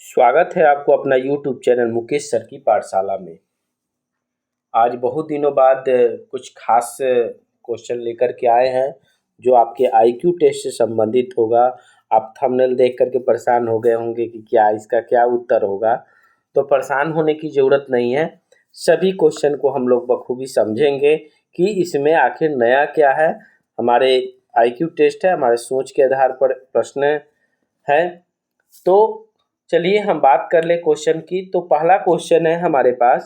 स्वागत है आपको अपना YouTube चैनल मुकेश सर की पाठशाला में। आज बहुत दिनों बाद कुछ खास क्वेश्चन लेकर के आए हैं जो आपके IQ टेस्ट से संबंधित होगा। आप थंबनेल देख करके परेशान हो गए होंगे कि क्या इसका क्या उत्तर होगा, तो परेशान होने की ज़रूरत नहीं है। सभी क्वेश्चन को हम लोग बखूबी समझेंगे कि इसमें आखिर नया क्या है। हमारे IQ टेस्ट है, हमारे सोच के आधार पर प्रश्न है। तो चलिए हम बात कर ले क्वेश्चन की। तो पहला क्वेश्चन है हमारे पास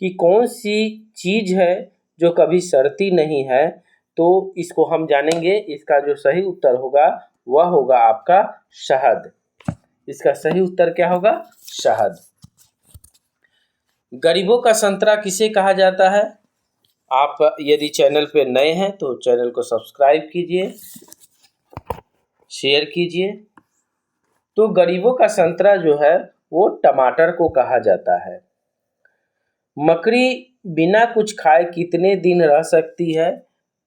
कि कौन सी चीज़ है जो कभी सड़ती नहीं है। तो इसको हम जानेंगे। इसका जो सही उत्तर होगा वह होगा आपका शहद। इसका सही उत्तर क्या होगा? शहद। गरीबों का संतरा किसे कहा जाता है? आप यदि चैनल पे नए हैं तो चैनल को सब्सक्राइब कीजिए, शेयर कीजिए। तो गरीबों का संतरा जो है वो टमाटर को कहा जाता है। मकड़ी बिना कुछ खाए कितने दिन रह सकती है?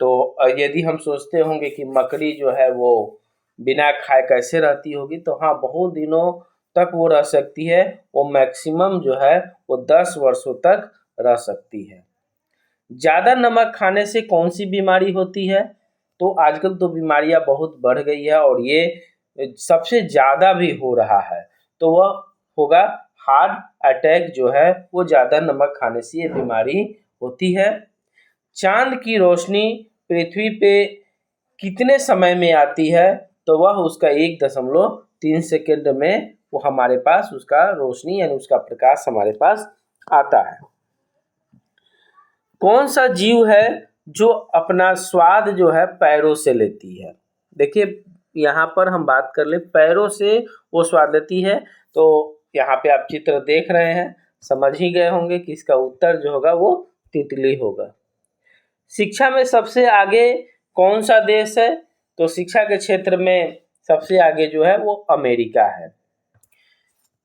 तो यदि हम सोचते होंगे कि मकड़ी जो है वो बिना खाए कैसे रहती होगी, तो हाँ, बहुत दिनों तक वो रह सकती है। वो मैक्सिमम जो है वो 10 वर्षों तक रह सकती है। ज़्यादा नमक खाने से कौन सी बीमारी होती है? तो आजकल तो बीमारियां बहुत बढ़ गई है और ये सबसे ज़्यादा भी हो रहा है। तो वह होगा हार्ट अटैक। जो है वो ज़्यादा नमक खाने से ये बीमारी होती है। चांद की रोशनी पृथ्वी पे कितने समय में आती है? तो वह उसका 1.3 सेकेंड में वो हमारे पास उसका रोशनी यानी उसका प्रकाश हमारे पास आता है। कौन सा जीव है जो अपना स्वाद जो है पैरों से लेती है? देखिए, यहाँ पर हम बात कर ले पैरों से वो स्वाद लेती है। तो यहाँ पे आप चित्र देख रहे हैं, समझ ही गए होंगे कि इसका उत्तर जो होगा वो तितली होगा। शिक्षा में सबसे आगे कौन सा देश है? तो शिक्षा के क्षेत्र में सबसे आगे जो है वो अमेरिका है।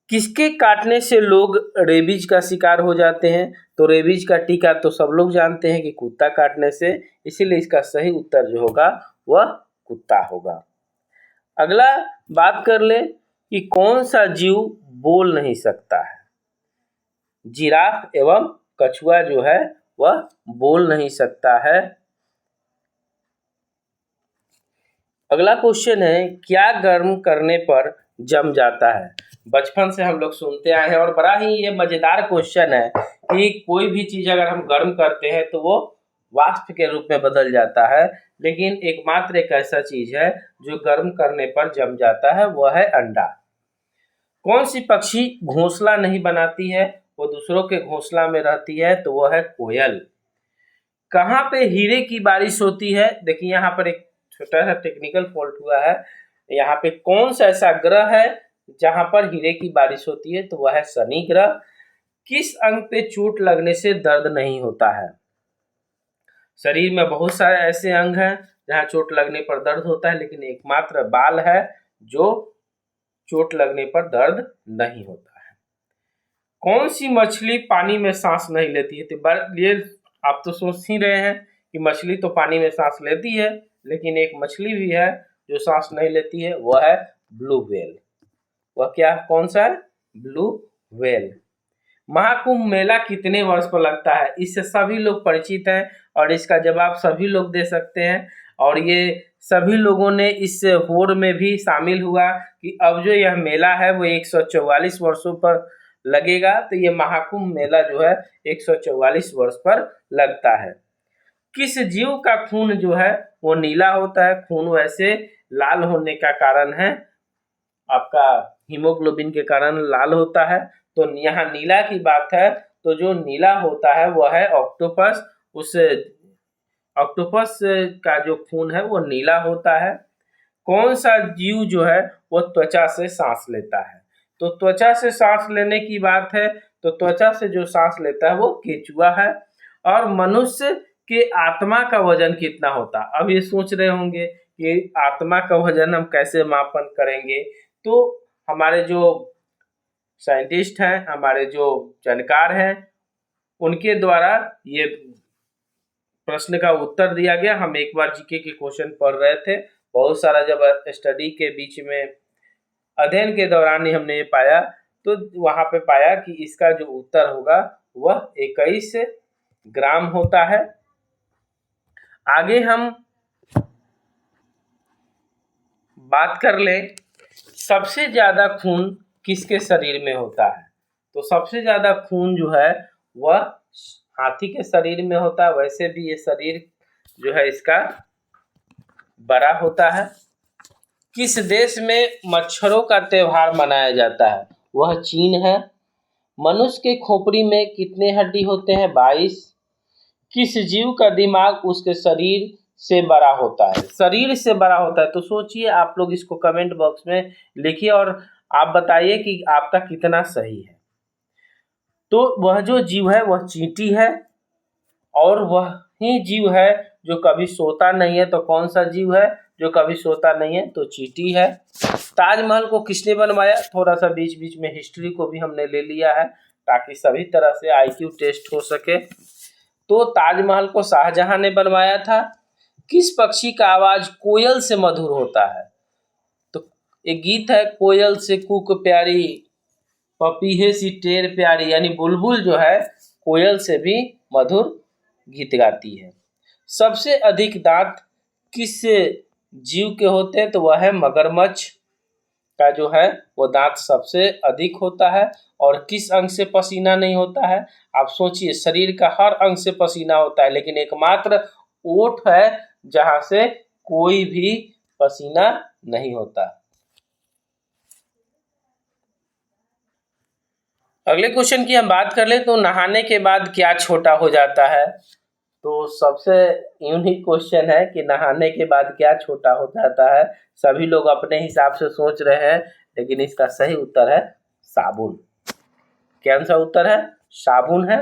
किसके काटने से लोग रेबीज का शिकार हो जाते हैं? तो रेबीज का टीका तो सब लोग जानते हैं कि कुत्ता काटने से, इसीलिए इसका सही उत्तर जो होगा वह कुत्ता होगा। अगला बात कर ले कि कौन सा जीव बोल नहीं सकता है? जिराफ एवं कछुआ जो है वह बोल नहीं सकता है। अगला क्वेश्चन है, क्या गर्म करने पर जम जाता है? बचपन से हम लोग सुनते आए हैं और बड़ा ही ये मजेदार क्वेश्चन है कि कोई भी चीज अगर हम गर्म करते हैं तो वो वाष्प के रूप में बदल जाता है, लेकिन एकमात्र एक ऐसा चीज है जो गर्म करने पर जम जाता है, वह है अंडा। कौन सी पक्षी घोंसला नहीं बनाती है, वो दूसरों के घोंसला में रहती है? तो वह है कोयल। कहाँ पे हीरे की बारिश होती है? देखिए, यहाँ पर एक छोटा सा टेक्निकल फॉल्ट हुआ है। यहाँ पे कौन सा ऐसा ग्रह है जहां पर हीरे की बारिश होती है? तो वह है शनि ग्रह। किस अंग पे चोट लगने से दर्द नहीं होता है? शरीर में बहुत सारे ऐसे अंग हैं जहां चोट लगने पर दर्द होता है, लेकिन एकमात्र बाल है जो चोट लगने पर दर्द नहीं होता है। कौन सी मछली पानी में सांस नहीं लेती है? तो ये आप तो सोच ही रहे हैं कि मछली तो पानी में सांस लेती है, लेकिन एक मछली भी है जो सांस नहीं लेती है, वह है ब्लू व्हेल। वह क्या कौन सा है? Blue whale. महाकुंभ मेला कितने वर्ष पर लगता है? इससे सभी लोग परिचित हैं और इसका जवाब सभी लोग दे सकते हैं। और ये सभी लोगों ने इस होड़ में भी शामिल हुआ कि अब जो यह मेला है वो 144 वर्षों पर लगेगा। तो ये महाकुंभ मेला जो है 144 वर्ष पर लगता है। किस जीव का खून जो है वो नीला होता है? खून वैसे लाल होने का कारण है आपका हीमोग्लोबिन के कारण लाल होता है। तो यहाँ नीला की बात है, तो जो नीला होता है वह है ऑक्टोपस। उस ऑक्टोपस का जो खून है वो नीला होता है। कौन सा जीव जो है वो त्वचा से सांस लेता है? तो त्वचा से सांस लेने की बात है, तो त्वचा से जो सांस लेता है वो केचुआ है। और मनुष्य के आत्मा का वजन कितना होता है? अब ये सोच रहे होंगे कि आत्मा का वजन हम कैसे मापन करेंगे? तो हमारे जो साइंटिस्ट हैं, हमारे जो जानकार हैं, उनके द्वारा ये प्रश्न का उत्तर दिया गया। हम एक बार जीके के क्वेश्चन पढ़ रहे थे, बहुत सारा जब स्टडी के बीच में अध्ययन के दौरान ही हमने ये पाया। तो वहाँ पे पाया कि इसका जो उत्तर होगा वह 21 ग्राम होता है। आगे हम बात कर ले सबसे ज़्यादा खून किसके शरीर में होता है। तो सबसे ज़्यादा खून जो है वह हाथी के शरीर में होता है। वैसे भी ये शरीर जो है इसका बड़ा होता है। किस देश में मच्छरों का त्योहार मनाया जाता है, वह चीन है। मनुष्य के खोपड़ी में कितने हड्डी होते हैं, 22। किस जीव का दिमाग उसके शरीर से बड़ा होता है, शरीर से बड़ा होता है। तो सोचिए, आप लोग इसको कमेंट बॉक्स में लिखिए और आप बताइए कि आपका कितना सही है। तो वह जो जीव है वह चींटी है, और वह ही जीव है जो कभी सोता नहीं है। तो कौन सा जीव है जो कभी सोता नहीं है, तो चींटी है। ताजमहल को किसने बनवाया, थोड़ा सा बीच बीच में हिस्ट्री को भी हमने ले लिया है ताकि सभी तरह से IQ टेस्ट हो सके। तो ताजमहल को शाहजहां ने बनवाया था। किस पक्षी का आवाज कोयल से मधुर होता है, तो एक गीत है, कोयल से कूक प्यारी पपीहे सी टेर प्यारी, यानी बुलबुल जो है कोयल से भी मधुर गीत गाती है। सबसे अधिक दांत किस जीव के होते हैं, तो वह है मगरमच्छ का जो है वो दांत सबसे अधिक होता है। और किस अंग से पसीना नहीं होता है, आप सोचिए, शरीर का हर अंग से पसीना होता है, लेकिन एकमात्र ओठ है जहां से कोई भी पसीना नहीं होता। अगले क्वेश्चन की हम बात कर ले तो नहाने के बाद क्या छोटा हो जाता है। तो सबसे यूनिक क्वेश्चन है कि नहाने के बाद क्या छोटा हो जाता है। सभी लोग अपने हिसाब से सोच रहे हैं, लेकिन इसका सही उत्तर है साबुन। क्या सा उत्तर है, साबुन है।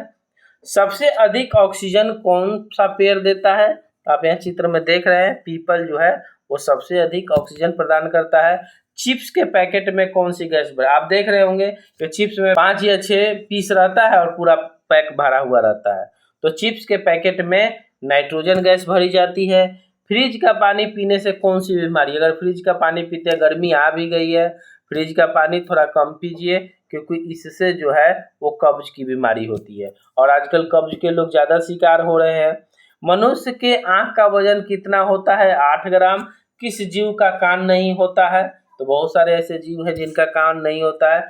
सबसे अधिक ऑक्सीजन कौन सा पेड़ देता है, तो आप यहाँ चित्र में देख रहे हैं, पीपल जो है वो सबसे अधिक ऑक्सीजन प्रदान करता है। चिप्स के पैकेट में कौन सी गैस भरा, आप देख रहे होंगे कि चिप्स में 5 या 6 पीस रहता है और पूरा पैक भरा हुआ रहता है। तो चिप्स के पैकेट में नाइट्रोजन गैस भरी जाती है। फ्रिज का पानी पीने से कौन सी बीमारी, अगर फ्रिज का पानी पीते हैं, गर्मी आ भी गई है, फ्रिज का पानी थोड़ा कम पीजिए, क्योंकि इससे जो है वो कब्ज की बीमारी होती है और आजकल कब्ज के लोग ज़्यादा शिकार हो रहे हैं। मनुष्य के आँख का वजन कितना होता है, 8 ग्राम। किस जीव का कान नहीं होता है, तो बहुत सारे ऐसे जीव हैं जिनका कान नहीं होता है,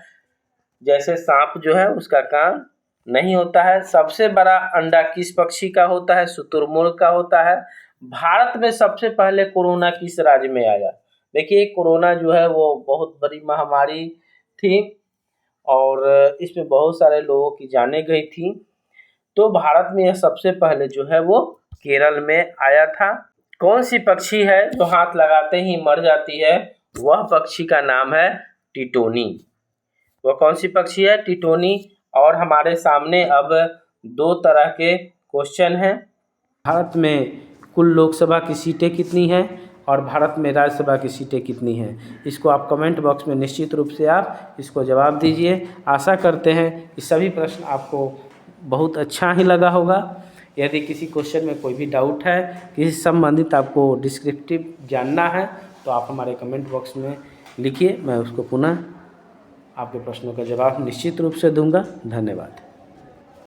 जैसे सांप जो है उसका कान नहीं होता है। सबसे बड़ा अंडा किस पक्षी का होता है, शुतुरमुर्ग का होता है। भारत में सबसे पहले कोरोना किस राज्य में आया, देखिए कोरोना जो है वो बहुत बड़ी महामारी थी और इसमें बहुत सारे लोगों की जानें गई थी। तो भारत में यह सबसे पहले जो है वो केरल में आया था। कौन सी पक्षी है जो हाथ लगाते ही मर जाती है, वह पक्षी का नाम है टिटोनी। वह कौन सी पक्षी है, टिटोनी। और हमारे सामने अब 2 तरह के क्वेश्चन हैं। भारत में कुल लोकसभा की सीटें कितनी हैं और भारत में राज्यसभा की सीटें कितनी हैं, इसको आप कमेंट बॉक्स में निश्चित रूप से आप इसको जवाब दीजिए। आशा करते हैं कि सभी प्रश्न आपको बहुत अच्छा ही लगा होगा। यदि किसी क्वेश्चन में कोई भी डाउट है, किसी संबंधित आपको डिस्क्रिप्टिव जानना है, तो आप हमारे कमेंट बॉक्स में लिखिए, मैं उसको पुनः आपके प्रश्नों का जवाब निश्चित रूप से दूंगा। धन्यवाद।